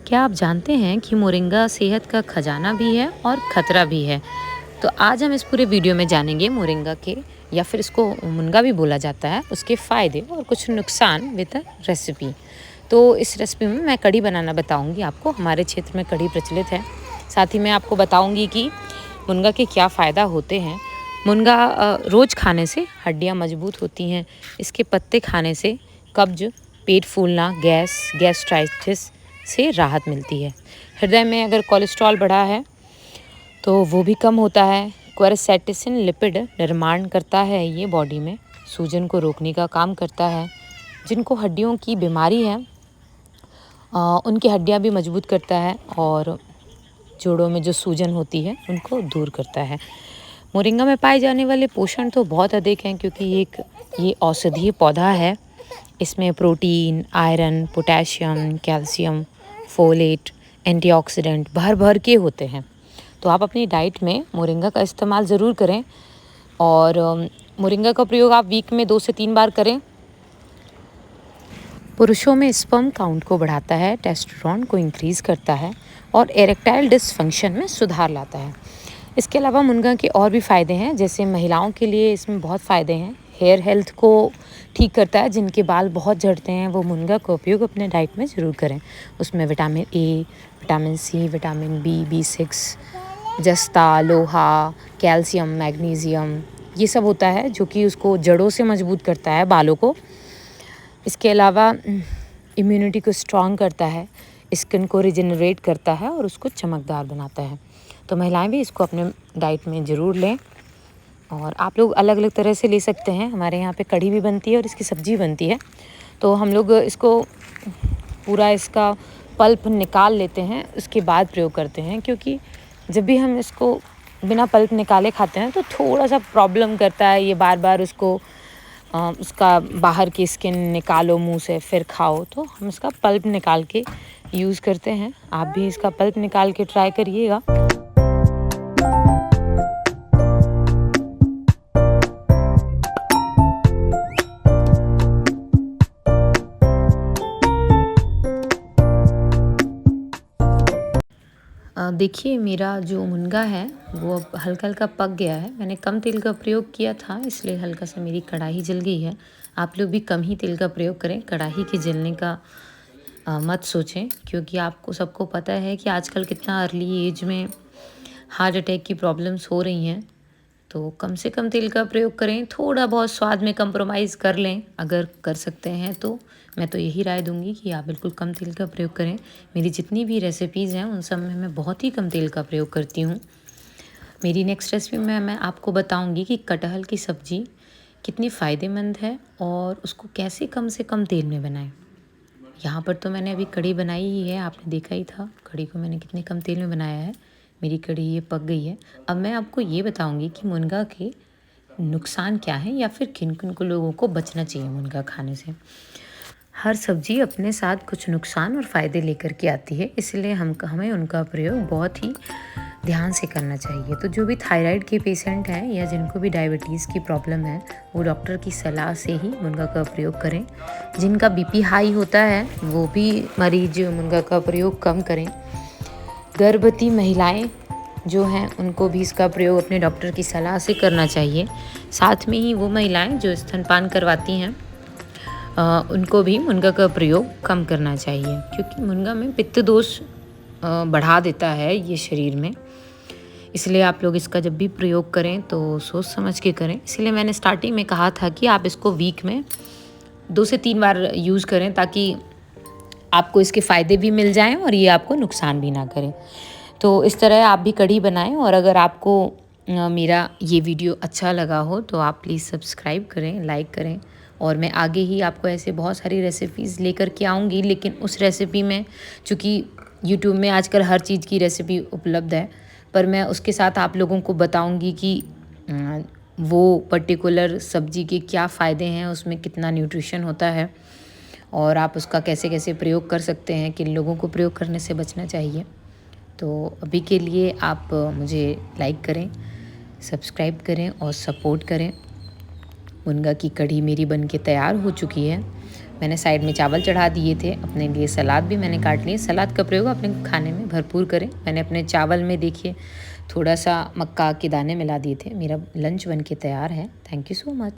क्या आप जानते हैं कि मोरिंगा सेहत का खजाना भी है और खतरा भी है। तो आज हम इस पूरे वीडियो में जानेंगे मोरिंगा के या फिर इसको मुनगा भी बोला जाता है, उसके फ़ायदे और कुछ नुकसान विद अ रेसिपी। तो इस रेसिपी में मैं कढ़ी बनाना बताऊंगी आपको। हमारे क्षेत्र में कढ़ी प्रचलित है। साथ ही मैं आपको बताऊंगी कि मुनगा के क्या फ़ायदा होते हैं। मुनगा रोज़ खाने से हड्डियां मजबूत होती हैं। इसके पत्ते खाने से कब्ज, पेट फूलना, गैस्ट्राइटिस से राहत मिलती है। हृदय में अगर कोलेस्ट्रॉल बढ़ा है तो वो भी कम होता है। क्वेरसेटिसिन लिपिड निर्माण करता है, ये बॉडी में सूजन को रोकने का काम करता है। जिनको हड्डियों की बीमारी है उनकी हड्डियां भी मजबूत करता है और जोड़ों में जो सूजन होती है उनको दूर करता है। मोरिंगा में पाए जाने वाले पोषण तो बहुत अधिक हैं क्योंकि ये औषधीय पौधा है। इसमें protein, iron, potassium, calcium, folate, antioxidant भर भर के होते हैं। तो आप अपनी डाइट में मोरिंगा का इस्तेमाल ज़रूर करें और मोरिंगा का प्रयोग आप वीक में 2 से 3 बार करें। पुरुषों में स्पर्म काउंट को बढ़ाता है, टेस्टोस्टेरोन को इंक्रीज़ करता है और एरेक्टाइल डिसफंक्शन में सुधार लाता है। इसके अलावा मुनगा के और भी फ़ायदे हैं, जैसे महिलाओं के लिए इसमें बहुत फ़ायदे हैं। हेयर हेल्थ को ठीक करता है। जिनके बाल बहुत झड़ते हैं वो मुनगा का उपयोग अपने डाइट में ज़रूर करें। उसमें vitamin A, vitamin C, vitamin B, B6, जस्ता, लोहा, कैल्शियम, मैग्नीशियम ये सब होता है जो कि उसको जड़ों से मजबूत करता है, बालों को। इसके अलावा इम्यूनिटी को स्ट्रॉन्ग करता है, स्किन को रिजेनरेट करता है और उसको चमकदार बनाता है। तो महिलाएं भी इसको अपने डाइट में ज़रूर लें और आप लोग अलग अलग तरह से ले सकते हैं। हमारे यहाँ पे कढ़ी भी बनती है और इसकी सब्ज़ी बनती है। तो हम लोग इसको पूरा इसका पल्प निकाल लेते हैं, उसके बाद प्रयोग करते हैं, क्योंकि जब भी हम इसको बिना पल्प निकाले खाते हैं तो थोड़ा सा प्रॉब्लम करता है। ये बार बार उसका बाहर की स्किन निकालो मुंह से फिर खाओ, तो हम इसका पल्प निकाल के यूज़ करते हैं। आप भी इसका पल्प निकाल के ट्राई करिएगा। देखिए, मेरा जो मुनगा है वो अब हल्का हल्का पक गया है। मैंने कम तेल का प्रयोग किया था, इसलिए हल्का सा मेरी कढ़ाई जल गई है। आप लोग भी कम ही तेल का प्रयोग करें, कढ़ाई के जलने का मत सोचें, क्योंकि आपको सबको पता है कि आजकल कितना अर्ली एज में हार्ट अटैक की प्रॉब्लम्स हो रही हैं। तो कम से कम तेल का प्रयोग करें। थोड़ा बहुत स्वाद में कंप्रोमाइज़ कर लें अगर कर सकते हैं तो। मैं तो यही राय दूंगी कि आप बिल्कुल कम तेल का प्रयोग करें। मेरी जितनी भी रेसिपीज़ हैं उन सब में मैं बहुत ही कम तेल का प्रयोग करती हूँ। मेरी नेक्स्ट रेसिपी में मैं आपको बताऊंगी कि कटहल की सब्ज़ी कितनी फ़ायदेमंद है और उसको कैसे कम से कम तेल में बनाएं। यहाँ पर तो मैंने अभी कढ़ी बनाई ही है, आपने देखा ही था कढ़ी को मैंने कितने कम तेल में बनाया है। मेरी कढ़ी ये पक गई है। अब मैं आपको ये बताऊंगी कि मुनगा के नुकसान क्या हैं या फिर किन किन को लोगों को बचना चाहिए मुनगा खाने से। हर सब्जी अपने साथ कुछ नुकसान और फ़ायदे लेकर के आती है, इसलिए हमें उनका प्रयोग बहुत ही ध्यान से करना चाहिए। तो जो भी थायराइड के पेशेंट हैं या जिनको भी डायबिटीज़ की प्रॉब्लम है वो डॉक्टर की सलाह से ही मुनगा का प्रयोग करें। जिनका बीपी हाई होता है वो भी मरीज मुनगा का प्रयोग कम करें। गर्भवती महिलाएं जो हैं उनको भी इसका प्रयोग अपने डॉक्टर की सलाह से करना चाहिए। साथ में ही वो महिलाएं जो स्तनपान करवाती हैं उनको भी मुनगा का प्रयोग कम करना चाहिए, क्योंकि मुनगा में पित्त दोष बढ़ा देता है ये शरीर में। इसलिए आप लोग इसका जब भी प्रयोग करें तो सोच समझ के करें। इसलिए मैंने स्टार्टिंग में कहा था कि आप इसको वीक में 2 से 3 बार यूज़ करें, ताकि आपको इसके फ़ायदे भी मिल जाएं और ये आपको नुकसान भी ना करें। तो इस तरह आप भी कढ़ी बनाएं। और अगर आपको मेरा ये वीडियो अच्छा लगा हो तो आप प्लीज़ सब्सक्राइब करें, लाइक करें। और मैं आगे ही आपको ऐसे बहुत सारी रेसिपीज़ लेकर के आऊँगी, लेकिन उस रेसिपी में चूँकि यूट्यूब में आजकल हर चीज़ की रेसिपी उपलब्ध है, पर मैं उसके साथ आप लोगों को बताऊँगी कि वो पर्टिकुलर सब्ज़ी के क्या फ़ायदे हैं, उसमें कितना न्यूट्रिशन होता है और आप उसका कैसे कैसे प्रयोग कर सकते हैं, किन लोगों को प्रयोग करने से बचना चाहिए। तो अभी के लिए आप मुझे लाइक करें, सब्सक्राइब करें और सपोर्ट करें। मुनगा की कढ़ी मेरी बन के तैयार हो चुकी है। मैंने साइड में चावल चढ़ा दिए थे। अपने लिए सलाद भी मैंने काट लिए। सलाद का प्रयोग अपने खाने में भरपूर करें। मैंने अपने चावल में देखिए थोड़ा सा मक्का के दाने मिला दिए थे। मेरा लंच बन के तैयार है। Thank you so much.